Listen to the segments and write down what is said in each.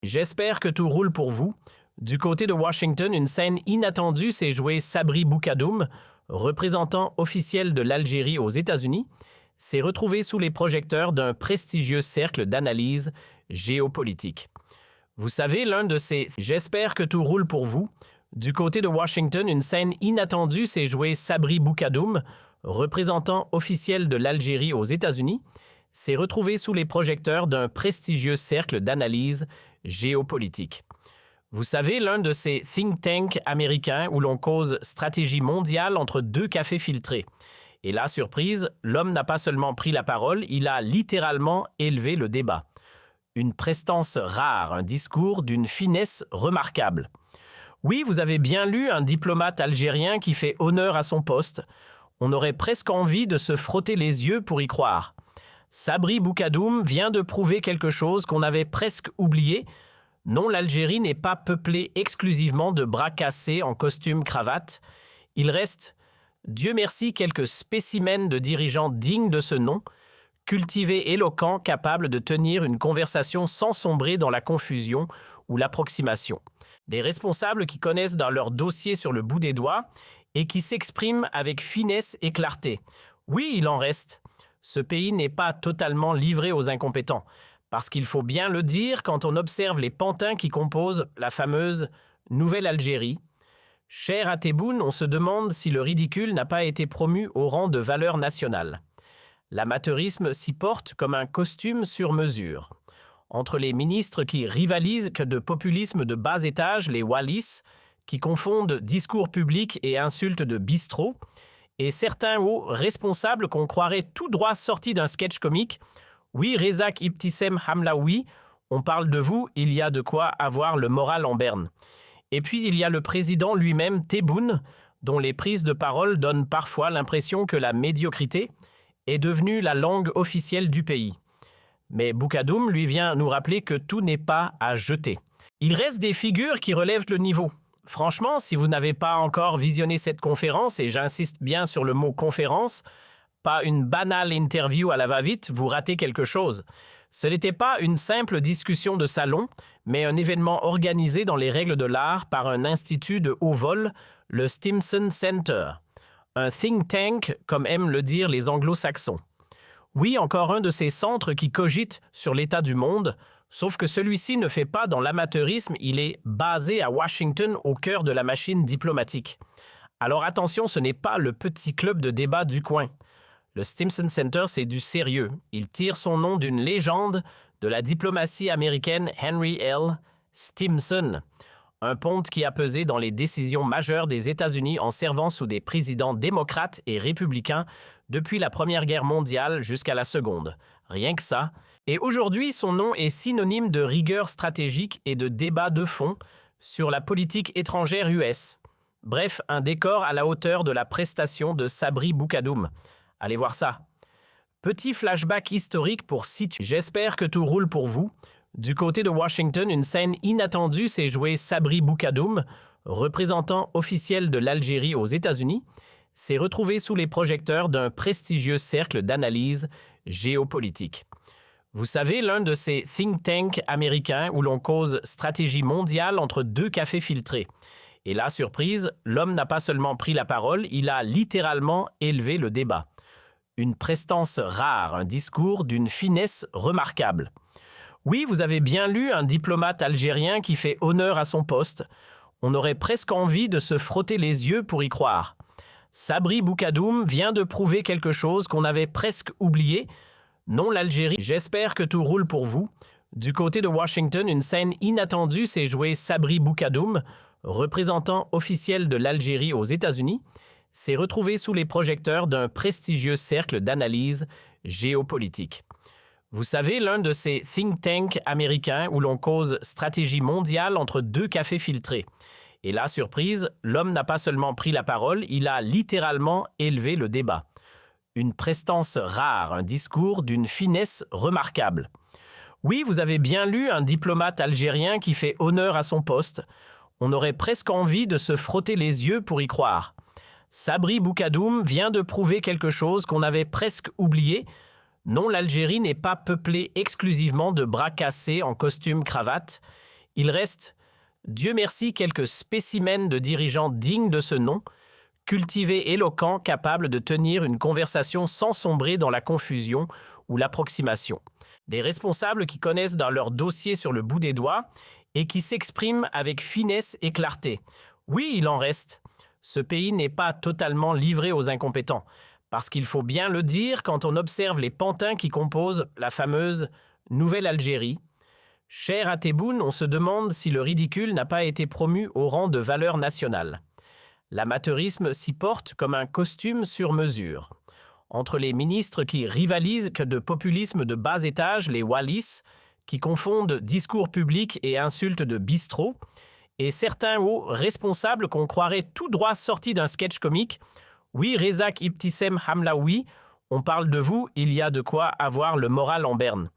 J'espère que tout roule pour vous. Du côté de Washington, une scène inattendue s'est jouée. Sabri Boukadoum, représentant officiel de l'Algérie aux États-Unis, s'est retrouvé sous les projecteurs d'un prestigieux cercle d'analyse géopolitique. Vous savez, l'un de ces « J'espère que tout roule pour vous ». Du côté de Washington, une scène inattendue s'est jouée. Sabri Boukadoum, représentant officiel de l'Algérie aux États-Unis, s'est retrouvé sous les projecteurs d'un prestigieux cercle d'analyse géopolitique. Vous savez, l'un de ces think tanks américains où l'on cause stratégie mondiale entre deux cafés filtrés. Et là, surprise, l'homme n'a pas seulement pris la parole, il a littéralement élevé le débat. Une prestance rare, un discours d'une finesse remarquable. Oui, vous avez bien lu un diplomate algérien qui fait honneur à son poste. On aurait presque envie de se frotter les yeux pour y croire. Sabri Boukadoum vient de prouver quelque chose qu'on avait presque oublié. Non, l'Algérie n'est pas peuplée exclusivement de bras cassés en costume cravate. Il reste, Dieu merci, quelques spécimens de dirigeants dignes de ce nom, cultivés, éloquents, capables de tenir une conversation sans sombrer dans la confusion ou l'approximation. Des responsables qui connaissent dans leur dossier sur le bout des doigts et qui s'expriment avec finesse et clarté. Oui, il en reste. Ce pays n'est pas totalement livré aux incompétents. Parce qu'il faut bien le dire quand on observe les pantins qui composent la fameuse Nouvelle-Algérie. Cher à Tebboune, on se demande si le ridicule n'a pas été promu au rang de valeur nationale. L'amateurisme s'y porte comme un costume sur mesure. Entre les ministres qui rivalisent que de populisme de bas étage, les Wallis, qui confondent discours public et insultes de bistrot, et certains hauts responsables qu'on croirait tout droit sortis d'un sketch comique. Oui, Rezac Ibtissem Hamlaoui, on parle de vous, il y a de quoi avoir le moral en berne. Et puis il y a le président lui-même, Tebboune, dont les prises de parole donnent parfois l'impression que la médiocrité est devenue la langue officielle du pays. Mais Boukadoum lui vient nous rappeler que tout n'est pas à jeter. Il reste des figures qui relèvent le niveau. Franchement, si vous n'avez pas encore visionné cette conférence, et j'insiste bien sur le mot « conférence », pas une banale interview à la va-vite, vous ratez quelque chose. Ce n'était pas une simple discussion de salon, mais un événement organisé dans les règles de l'art par un institut de haut vol, le Stimson Center. Un think tank, comme aiment le dire les anglo-saxons. Oui, encore un de ces centres qui cogitent sur l'état du monde, sauf que celui-ci ne fait pas dans l'amateurisme, il est basé à Washington au cœur de la machine diplomatique. Alors attention, ce n'est pas le petit club de débat du coin. Le Stimson Center, c'est du sérieux. Il tire son nom d'une légende de la diplomatie américaine, Henry L. Stimson, un ponte qui a pesé dans les décisions majeures des États-Unis en servant sous des présidents démocrates et républicains depuis la Première Guerre mondiale jusqu'à la Seconde. Rien que ça. Et aujourd'hui, son nom est synonyme de rigueur stratégique et de débat de fond sur la politique étrangère US. Bref, un décor à la hauteur de la prestation de Sabri Boukadoum. Allez voir ça. Petit flashback historique pour situer. J'espère que tout roule pour vous. Du côté de Washington, une scène inattendue s'est jouée. Sabri Boukadoum, représentant officiel de l'Algérie aux États-Unis, s'est retrouvé sous les projecteurs d'un prestigieux cercle d'analyse géopolitique. Vous savez, l'un de ces think tanks américains où l'on cause stratégie mondiale entre deux cafés filtrés. Et là, surprise, l'homme n'a pas seulement pris la parole, il a littéralement élevé le débat. Une prestance rare, un discours d'une finesse remarquable. Oui, vous avez bien lu un diplomate algérien qui fait honneur à son poste. On aurait presque envie de se frotter les yeux pour y croire. Sabri Boukadoum vient de prouver quelque chose qu'on avait presque oublié. Non, l'Algérie. J'espère que tout roule pour vous. Du côté de Washington, une scène inattendue s'est jouée. Sabri Boukadoum, représentant officiel de l'Algérie aux États-Unis, s'est retrouvé sous les projecteurs d'un prestigieux cercle d'analyse géopolitique. Vous savez, l'un de ces think tanks américains où l'on cause stratégie mondiale entre deux cafés filtrés. Et là, surprise, l'homme n'a pas seulement pris la parole, il a littéralement élevé le débat. Une prestance rare, un discours d'une finesse remarquable. Oui, vous avez bien lu un diplomate algérien qui fait honneur à son poste. On aurait presque envie de se frotter les yeux pour y croire. Sabri Boukadoum vient de prouver quelque chose qu'on avait presque oublié. Non, l'Algérie n'est pas peuplée exclusivement de bras cassés en costume cravate. Il reste, Dieu merci, quelques spécimens de dirigeants dignes de ce nom, cultivés, éloquents, capables de tenir une conversation sans sombrer dans la confusion ou l'approximation. Des responsables qui connaissent dans leur dossier sur le bout des doigts et qui s'expriment avec finesse et clarté. Oui, il en reste. Ce pays n'est pas totalement livré aux incompétents, parce qu'il faut bien le dire quand on observe les pantins qui composent la fameuse Nouvelle-Algérie. Cher à Tebboune, on se demande si le ridicule n'a pas été promu au rang de valeur nationale. L'amateurisme s'y porte comme un costume sur mesure. Entre les ministres qui rivalisent que de populisme de bas étage, les Wallis, qui confondent discours public et insultes de bistrot, et certains hauts responsables qu'on croirait tout droit sortis d'un sketch comique. Oui, Rezac Ibtissem Hamlaoui, on parle de vous, il y a de quoi avoir le moral en berne.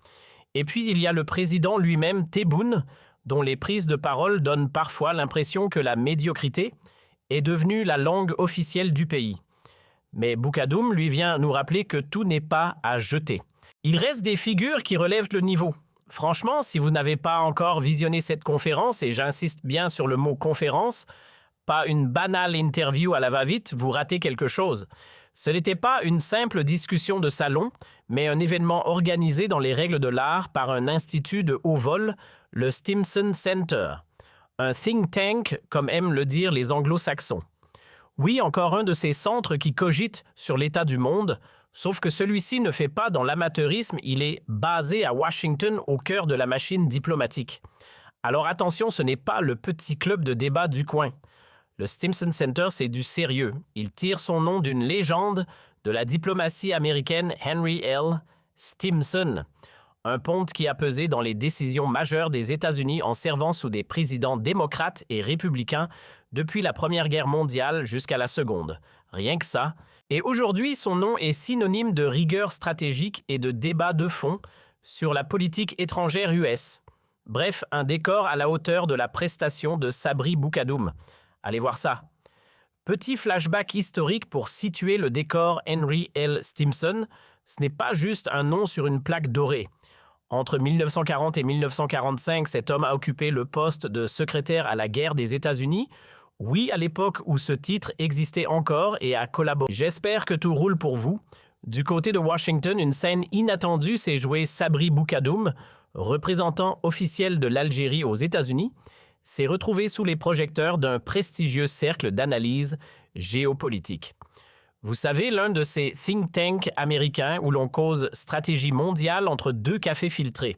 Et puis il y a le président lui-même, Tebboune, dont les prises de parole donnent parfois l'impression que la médiocrité est devenue la langue officielle du pays. Mais Boukadoum lui vient nous rappeler que tout n'est pas à jeter. Il reste des figures qui relèvent le niveau. Franchement, si vous n'avez pas encore visionné cette conférence, et j'insiste bien sur le mot conférence, pas une banale interview à la va-vite, vous ratez quelque chose. Ce n'était pas une simple discussion de salon, mais un événement organisé dans les règles de l'art par un institut de haut vol, le Stimson Center. Un think tank, comme aiment le dire les anglo-saxons. Oui, encore un de ces centres qui cogitent sur l'état du monde, sauf que celui-ci ne fait pas dans l'amateurisme, il est basé à Washington au cœur de la machine diplomatique. Alors attention, ce n'est pas le petit club de débat du coin. Le Stimson Center, c'est du sérieux. Il tire son nom d'une légende de la diplomatie américaine, Henry L. Stimson, un ponte qui a pesé dans les décisions majeures des États-Unis en servant sous des présidents démocrates et républicains depuis la Première Guerre mondiale jusqu'à la Seconde. Rien que ça. Et aujourd'hui, son nom est synonyme de rigueur stratégique et de débat de fond sur la politique étrangère US. Bref, un décor à la hauteur de la prestation de Sabri Boukadoum. Allez voir ça. Petit flashback historique pour situer le décor Henry L. Stimson, ce n'est pas juste un nom sur une plaque dorée. Entre 1940 et 1945, cet homme a occupé le poste de secrétaire à la guerre des États-Unis. Oui, à l'époque où ce titre existait encore et a collaboré. J'espère que tout roule pour vous. Du côté de Washington, une scène inattendue s'est jouée. Sabri Boukadoum, représentant officiel de l'Algérie aux États-Unis, s'est retrouvé sous les projecteurs d'un prestigieux cercle d'analyse géopolitique. Vous savez, l'un de ces think tanks américains où l'on cause stratégie mondiale entre deux cafés filtrés.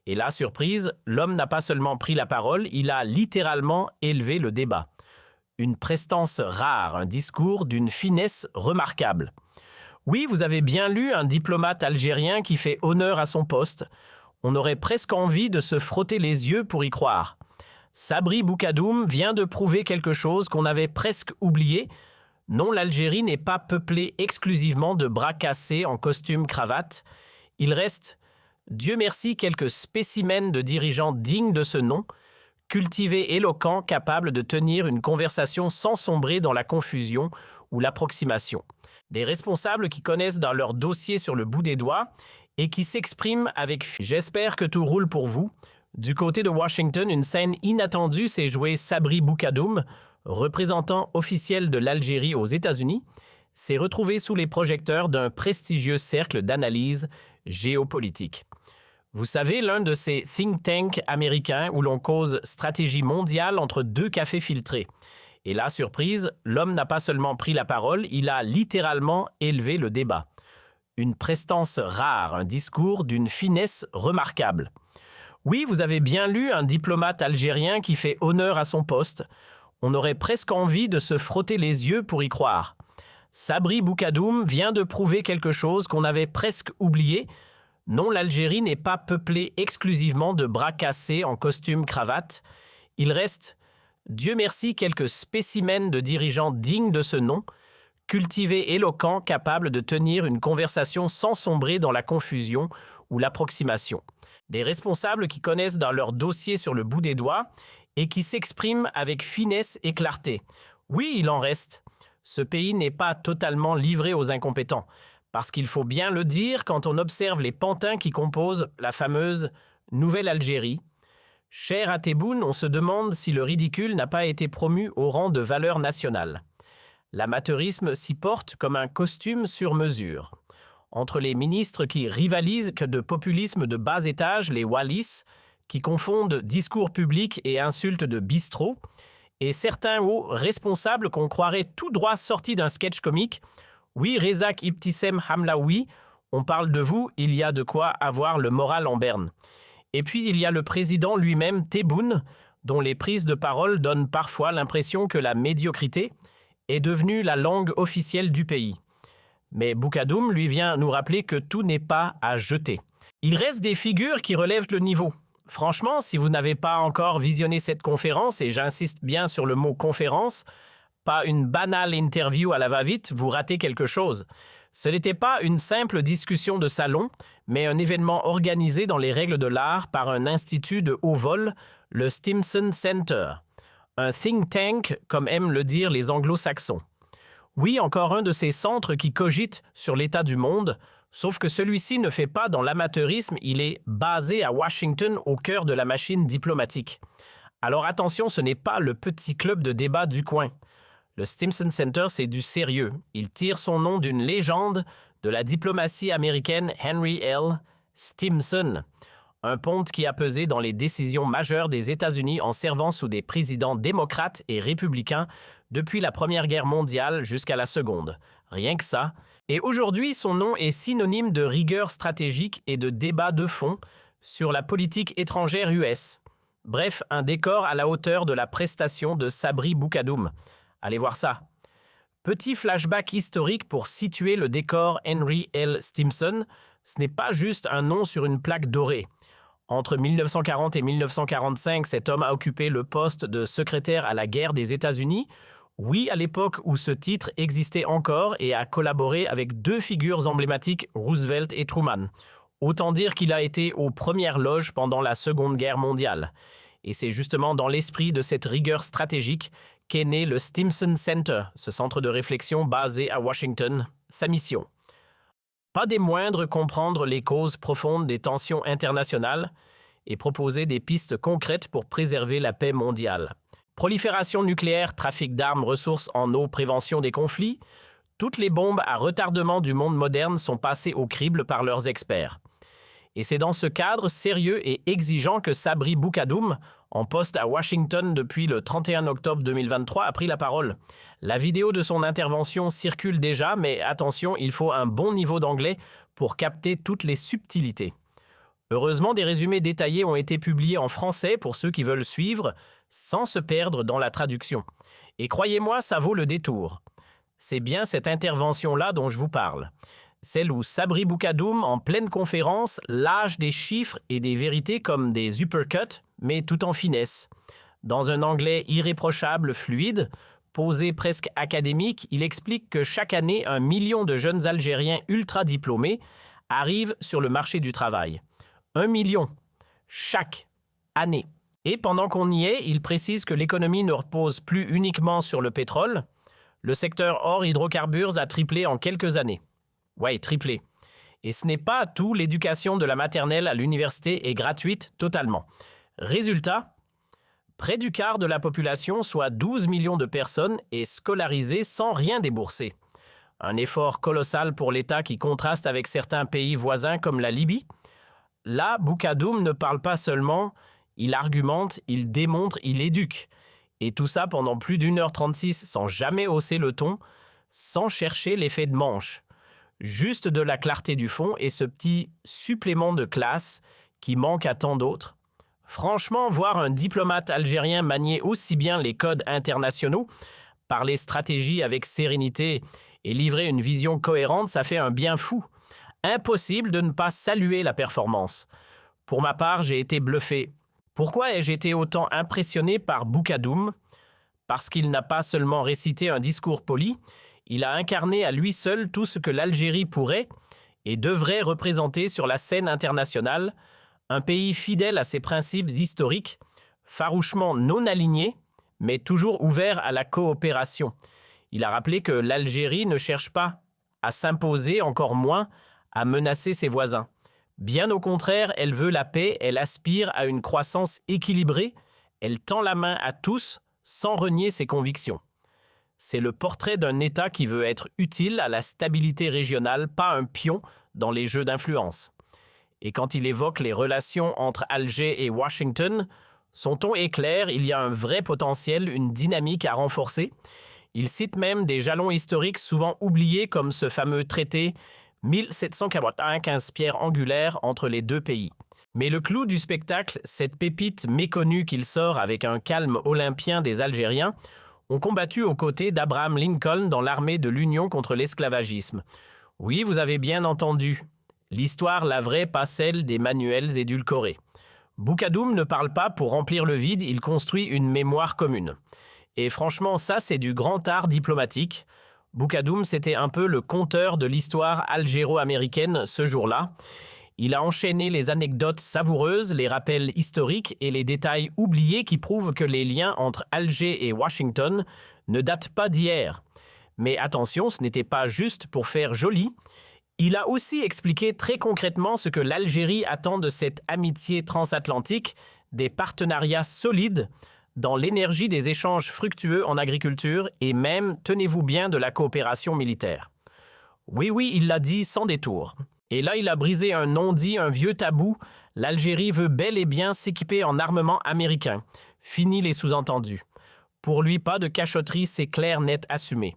Et là, surprise, l'homme n'a pas seulement pris la parole, il a littéralement élevé le débat. Une prestance rare, un discours d'une finesse remarquable. Oui, vous avez bien lu un diplomate algérien qui fait honneur à son poste. On aurait presque envie de se frotter les yeux pour y croire. Sabri Boukadoum vient de prouver quelque chose qu'on avait presque oublié. Non, l'Algérie n'est pas peuplée exclusivement de bras cassés en costume cravate. Il reste, Dieu merci, quelques spécimens de dirigeants dignes de ce nom, cultivés, éloquents, capables de tenir une conversation sans sombrer dans la confusion ou l'approximation. Des responsables qui connaissent dans leur dossier sur le bout des doigts et qui s'expriment avec... J'espère que tout roule pour vous. Du côté de Washington, une scène inattendue s'est jouée. Sabri Boukadoum, représentant officiel de l'Algérie aux États-Unis, s'est retrouvé sous les projecteurs d'un prestigieux cercle d'analyse géopolitique. Vous savez, l'un de ces think tanks américains où l'on cause stratégie mondiale entre deux cafés filtrés. Et là, surprise, l'homme n'a pas seulement pris la parole, il a littéralement élevé le débat. Une prestance rare, un discours d'une finesse remarquable. Oui, vous avez bien lu un diplomate algérien qui fait honneur à son poste. On aurait presque envie de se frotter les yeux pour y croire. Sabri Boukadoum vient de prouver quelque chose qu'on avait presque oublié. Non, l'Algérie n'est pas peuplée exclusivement de bras cassés en costume cravate. Il reste, Dieu merci, quelques spécimens de dirigeants dignes de ce nom, cultivés, éloquents, capables de tenir une conversation sans sombrer dans la confusion ou l'approximation. Des responsables qui connaissent dans leur dossier sur le bout des doigts et qui s'expriment avec finesse et clarté. Oui, il en reste. Ce pays n'est pas totalement livré aux incompétents, parce qu'il faut bien le dire quand on observe les pantins qui composent la fameuse Nouvelle-Algérie. Cher à Tebboune, on se demande si le ridicule n'a pas été promu au rang de valeur nationale. L'amateurisme s'y porte comme un costume sur mesure. Entre les ministres qui rivalisent que de populisme de bas étage, les Wallis, qui confondent discours public et insultes de bistrot, et certains hauts responsables qu'on croirait tout droit sortis d'un sketch comique. Oui, Rezak Ibtissem Hamlaoui, on parle de vous, il y a de quoi avoir le moral en berne. Et puis il y a le président lui-même, Tebboune, dont les prises de parole donnent parfois l'impression que la médiocrité est devenue la langue officielle du pays. Mais Boukadoum lui vient nous rappeler que tout n'est pas à jeter. Il reste des figures qui relèvent le niveau. Franchement, si vous n'avez pas encore visionné cette conférence, et j'insiste bien sur le mot conférence, pas une banale interview à la va-vite, vous ratez quelque chose. Ce n'était pas une simple discussion de salon, mais un événement organisé dans les règles de l'art par un institut de haut vol, le Stimson Center. Un think tank, comme aiment le dire les anglo-saxons. Oui, encore un de ces centres qui cogitent sur l'état du monde, sauf que celui-ci ne fait pas dans l'amateurisme, il est basé à Washington au cœur de la machine diplomatique. Alors attention, ce n'est pas le petit club de débat du coin. Le Stimson Center, c'est du sérieux. Il tire son nom d'une légende de la diplomatie américaine Henry L. Stimson, un ponte qui a pesé dans les décisions majeures des États-Unis en servant sous des présidents démocrates et républicains depuis la Première Guerre mondiale jusqu'à la Seconde. Rien que ça. Et aujourd'hui, son nom est synonyme de rigueur stratégique et de débat de fond sur la politique étrangère US. Bref, un décor à la hauteur de la prestation de Sabri Boukadoum. Allez voir ça. Petit flashback historique pour situer le décor Henry L. Stimson. Ce n'est pas juste un nom sur une plaque dorée. Entre 1940 et 1945, cet homme a occupé le poste de secrétaire à la guerre des États-Unis. Oui, à l'époque où ce titre existait encore et a collaboré avec deux figures emblématiques, Roosevelt et Truman. Autant dire qu'il a été aux premières loges pendant la Seconde Guerre mondiale. Et c'est justement dans l'esprit de cette rigueur stratégique qu'est né le Stimson Center, ce centre de réflexion basé à Washington. Sa mission. Pas des moindres, comprendre les causes profondes des tensions internationales et proposer des pistes concrètes pour préserver la paix mondiale. Prolifération nucléaire, trafic d'armes, ressources en eau, prévention des conflits, toutes les bombes à retardement du monde moderne sont passées au crible par leurs experts. Et c'est dans ce cadre sérieux et exigeant que Sabri Boukadoum, en poste à Washington depuis le 31 octobre 2023, a pris la parole. La vidéo de son intervention circule déjà, mais attention, il faut un bon niveau d'anglais pour capter toutes les subtilités. Heureusement, des résumés détaillés ont été publiés en français pour ceux qui veulent suivre, sans se perdre dans la traduction. Et croyez-moi, ça vaut le détour. C'est bien cette intervention-là dont je vous parle. Celle où Sabri Boukadoum, en pleine conférence, lâche des chiffres et des vérités comme des uppercuts, mais tout en finesse. Dans un anglais irréprochable, fluide, posé presque académique, il explique que chaque année, 1 million de jeunes Algériens ultra diplômés arrivent sur le marché du travail. 1 million, chaque année. Et pendant qu'on y est, il précise que l'économie ne repose plus uniquement sur le pétrole. Le secteur hors hydrocarbures a triplé en quelques années. Ouais, triplé. Et ce n'est pas tout, l'éducation de la maternelle à l'université est gratuite totalement. Résultat, près du quart de la population, soit 12 millions de personnes, est scolarisée sans rien débourser. Un effort colossal pour l'État qui contraste avec certains pays voisins comme la Libye. Là, Boukadoum ne parle pas seulement, il argumente, il démontre, il éduque. Et tout ça pendant plus d'1h36 sans jamais hausser le ton, sans chercher l'effet de manche. Juste de la clarté du fond et ce petit supplément de classe qui manque à tant d'autres. Franchement, voir un diplomate algérien manier aussi bien les codes internationaux, parler stratégie avec sérénité et livrer une vision cohérente, ça fait un bien fou. Impossible de ne pas saluer la performance. Pour ma part, j'ai été bluffé. Pourquoi ai-je été autant impressionné par Boukadoum? Parce qu'il n'a pas seulement récité un discours poli, il a incarné à lui seul tout ce que l'Algérie pourrait et devrait représenter sur la scène internationale, un pays fidèle à ses principes historiques, farouchement non aligné, mais toujours ouvert à la coopération. Il a rappelé que l'Algérie ne cherche pas à s'imposer, encore moins à menacer ses voisins. Bien au contraire, elle veut la paix, elle aspire à une croissance équilibrée, elle tend la main à tous sans renier ses convictions. C'est le portrait d'un État qui veut être utile à la stabilité régionale, pas un pion dans les jeux d'influence. Et quand il évoque les relations entre Alger et Washington, son ton est clair, il y a un vrai potentiel, une dynamique à renforcer. Il cite même des jalons historiques souvent oubliés comme ce fameux traité 1741 pierres angulaires entre les deux pays. Mais le clou du spectacle, cette pépite méconnue qu'il sort avec un calme olympien des Algériens, ont combattu aux côtés d'Abraham Lincoln dans l'armée de l'Union contre l'esclavagisme. Oui, vous avez bien entendu. L'histoire, la vraie, pas celle des manuels édulcorés. Boukadoum ne parle pas pour remplir le vide, il construit une mémoire commune. Et franchement, ça, c'est du grand art diplomatique. Boukadoum, c'était un peu le conteur de l'histoire algéro-américaine ce jour-là. Il a enchaîné les anecdotes savoureuses, les rappels historiques et les détails oubliés qui prouvent que les liens entre Alger et Washington ne datent pas d'hier. Mais attention, ce n'était pas juste pour faire joli. Il a aussi expliqué très concrètement ce que l'Algérie attend de cette amitié transatlantique, des partenariats solides dans l'énergie des échanges fructueux en agriculture et même, tenez-vous bien, de la coopération militaire. Oui, il l'a dit sans détour. Et là, il a brisé un non-dit, un vieux tabou. L'Algérie veut bel et bien s'équiper en armement américain. Fini les sous-entendus. Pour lui, pas de cachotterie, c'est clair, net, assumé.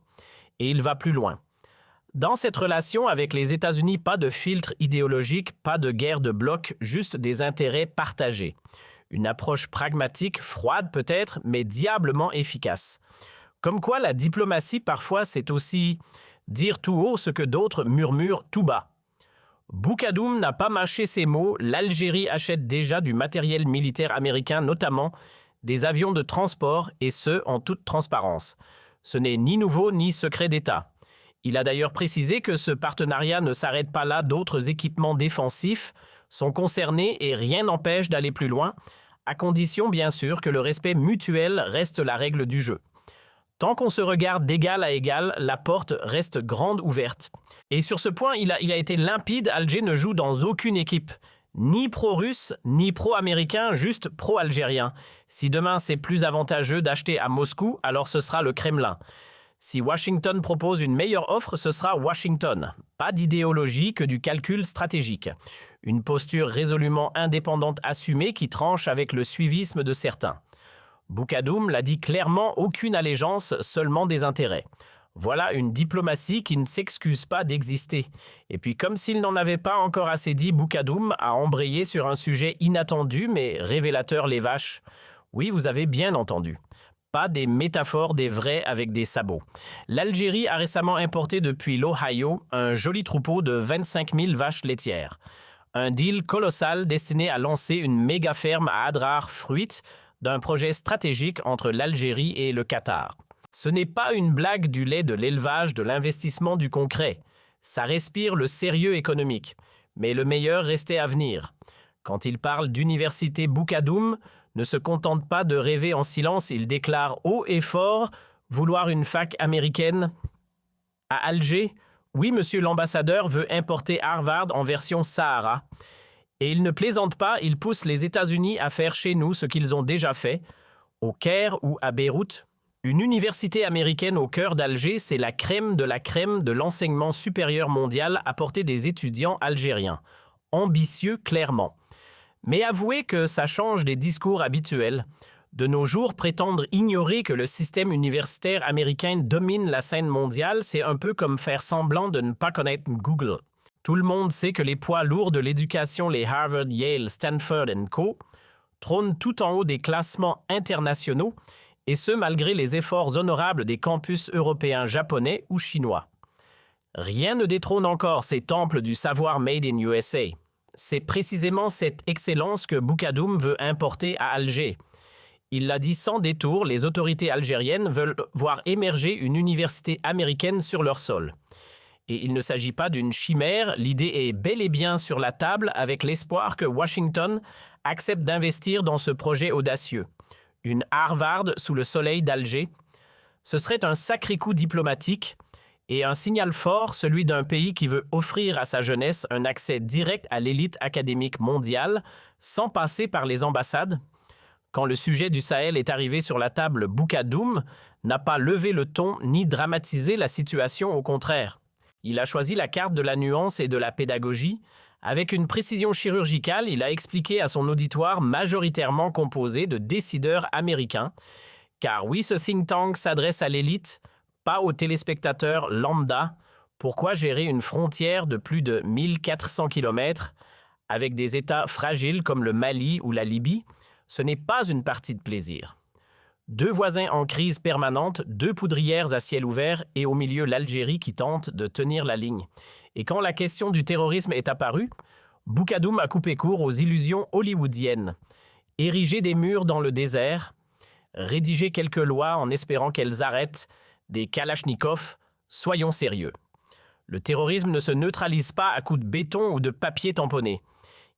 Et il va plus loin. Dans cette relation avec les États-Unis, pas de filtre idéologique, pas de guerre de bloc, juste des intérêts partagés. Une approche pragmatique, froide peut-être, mais diablement efficace. Comme quoi la diplomatie, parfois, c'est aussi dire tout haut ce que d'autres murmurent tout bas. Boukadoum n'a pas mâché ses mots, l'Algérie achète déjà du matériel militaire américain, notamment des avions de transport, et ce, en toute transparence. Ce n'est ni nouveau ni secret d'État. Il a d'ailleurs précisé que ce partenariat ne s'arrête pas là, d'autres équipements défensifs sont concernés et rien n'empêche d'aller plus loin, à condition bien sûr que le respect mutuel reste la règle du jeu. Tant qu'on se regarde d'égal à égal, la porte reste grande ouverte. Et sur ce point, il a été limpide, Alger ne joue dans aucune équipe. Ni pro-russe, ni pro-américain, juste pro-algérien. Si demain c'est plus avantageux d'acheter à Moscou, alors ce sera le Kremlin. Si Washington propose une meilleure offre, ce sera Washington. Pas d'idéologie que du calcul stratégique. Une posture résolument indépendante assumée qui tranche avec le suivisme de certains. Boukadoum l'a dit clairement, aucune allégeance, seulement des intérêts. Voilà une diplomatie qui ne s'excuse pas d'exister. Et puis comme s'il n'en avait pas encore assez dit, Boukadoum a embrayé sur un sujet inattendu mais révélateur les vaches. Oui, vous avez bien entendu. Pas des métaphores des vrais avec des sabots. L'Algérie a récemment importé depuis l'Ohio un joli troupeau de 25 000 vaches laitières. Un deal colossal destiné à lancer une méga ferme à Adrar Fruit d'un projet stratégique entre l'Algérie et le Qatar. Ce n'est pas une blague du lait de l'élevage, de l'investissement, du concret. Ça respire le sérieux économique. Mais le meilleur restait à venir. Quand il parle d'université Boukadoum, ne se contente pas de rêver en silence, il déclare haut et fort vouloir une fac américaine. À Alger, oui, monsieur l'ambassadeur veut importer Harvard en version Sahara. Et il ne plaisante pas, il pousse les États-Unis à faire chez nous ce qu'ils ont déjà fait, au Caire ou à Beyrouth. Une université américaine au cœur d'Alger, c'est la crème de l'enseignement supérieur mondial à portée des étudiants algériens. Ambitieux, clairement. Mais avouez que ça change des discours habituels. De nos jours, prétendre ignorer que le système universitaire américain domine la scène mondiale, c'est un peu comme faire semblant de ne pas connaître Google. Tout le monde sait que les poids lourds de l'éducation, les Harvard, Yale, Stanford & Co., trônent tout en haut des classements internationaux, et ce malgré les efforts honorables des campus européens, japonais ou chinois. Rien ne détrône encore ces temples du savoir made in USA. C'est précisément cette excellence que Boukadoum veut importer à Alger. Il l'a dit sans détour, les autorités algériennes veulent voir émerger une université américaine sur leur sol. Et il ne s'agit pas d'une chimère, l'idée est bel et bien sur la table avec l'espoir que Washington accepte d'investir dans ce projet audacieux. Une Harvard sous le soleil d'Alger. Ce serait un sacré coup diplomatique Et un signal fort, celui d'un pays qui veut offrir à sa jeunesse un accès direct à l'élite académique mondiale, sans passer par les ambassades. Quand le sujet du Sahel est arrivé sur la table, Boukadoum n'a pas levé le ton ni dramatisé la situation, au contraire. Il a choisi la carte de la nuance et de la pédagogie. Avec une précision chirurgicale, il a expliqué à son auditoire majoritairement composé de décideurs américains. Car oui, ce think tank s'adresse à l'élite, pas aux téléspectateurs lambda. Pourquoi gérer une frontière de plus de 1400 km avec des États fragiles comme le Mali ou la Libye? Ce n'est pas une partie de plaisir. Deux voisins en crise permanente, deux poudrières à ciel ouvert et au milieu l'Algérie qui tente de tenir la ligne. Et quand la question du terrorisme est apparue, Boukadoum a coupé court aux illusions hollywoodiennes. Ériger des murs dans le désert, rédiger quelques lois en espérant qu'elles arrêtent des kalachnikovs, soyons sérieux. Le terrorisme ne se neutralise pas à coups de béton ou de papier tamponné.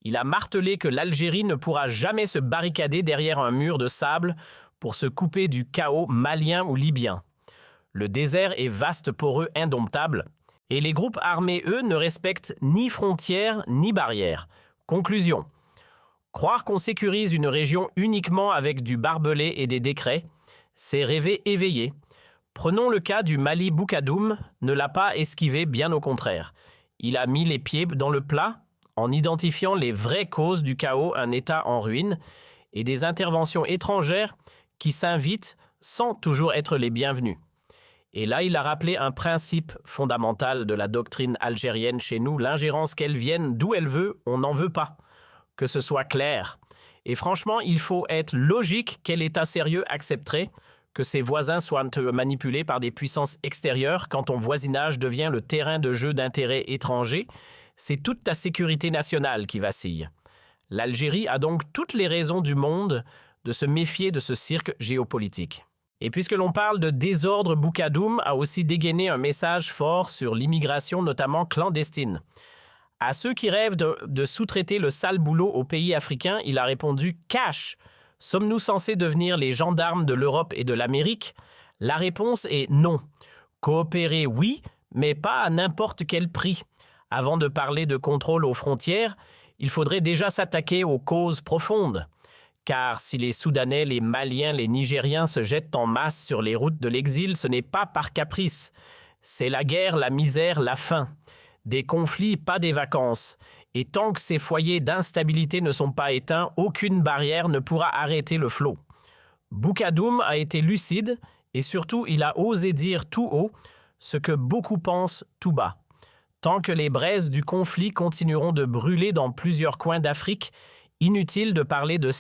Il a martelé que l'Algérie ne pourra jamais se barricader derrière un mur de sable pour se couper du chaos malien ou libyen. Le désert est vaste, poreux, indomptable, et les groupes armés, eux, ne respectent ni frontières ni barrières. Conclusion. Croire qu'on sécurise une région uniquement avec du barbelé et des décrets, c'est rêver éveillé. Prenons le cas du Mali. Boukadoum ne l'a pas esquivé, bien au contraire. Il a mis les pieds dans le plat en identifiant les vraies causes du chaos, un État en ruine, et des interventions étrangères qui s'invitent sans toujours être les bienvenues. Et là, il a rappelé un principe fondamental de la doctrine algérienne chez nous, l'ingérence, qu'elle vienne d'où elle veut, on n'en veut pas. Que ce soit clair. Et franchement, il faut être logique. Quel État sérieux accepterait que ses voisins soient manipulés par des puissances extérieures quand ton voisinage devient le terrain de jeu d'intérêts étrangers? C'est toute ta sécurité nationale qui vacille. L'Algérie a donc toutes les raisons du monde de se méfier de ce cirque géopolitique. Et puisque l'on parle de désordre, Boukadoum a aussi dégainé un message fort sur l'immigration, notamment clandestine. À ceux qui rêvent de sous-traiter le sale boulot aux pays africains, il a répondu « Cash ». Sommes-nous censés devenir les gendarmes de l'Europe et de l'Amérique? La réponse est non. Coopérer, oui, mais pas à n'importe quel prix. Avant de parler de contrôle aux frontières, il faudrait déjà s'attaquer aux causes profondes. Car si les Soudanais, les Maliens, les Nigériens se jettent en masse sur les routes de l'exil, ce n'est pas par caprice. C'est la guerre, la misère, la faim. Des conflits, pas des vacances. Et tant que ces foyers d'instabilité ne sont pas éteints, aucune barrière ne pourra arrêter le flot. Boukadoum a été lucide et surtout il a osé dire tout haut ce que beaucoup pensent tout bas. Tant que les braises du conflit continueront de brûler dans plusieurs coins d'Afrique, inutile de parler de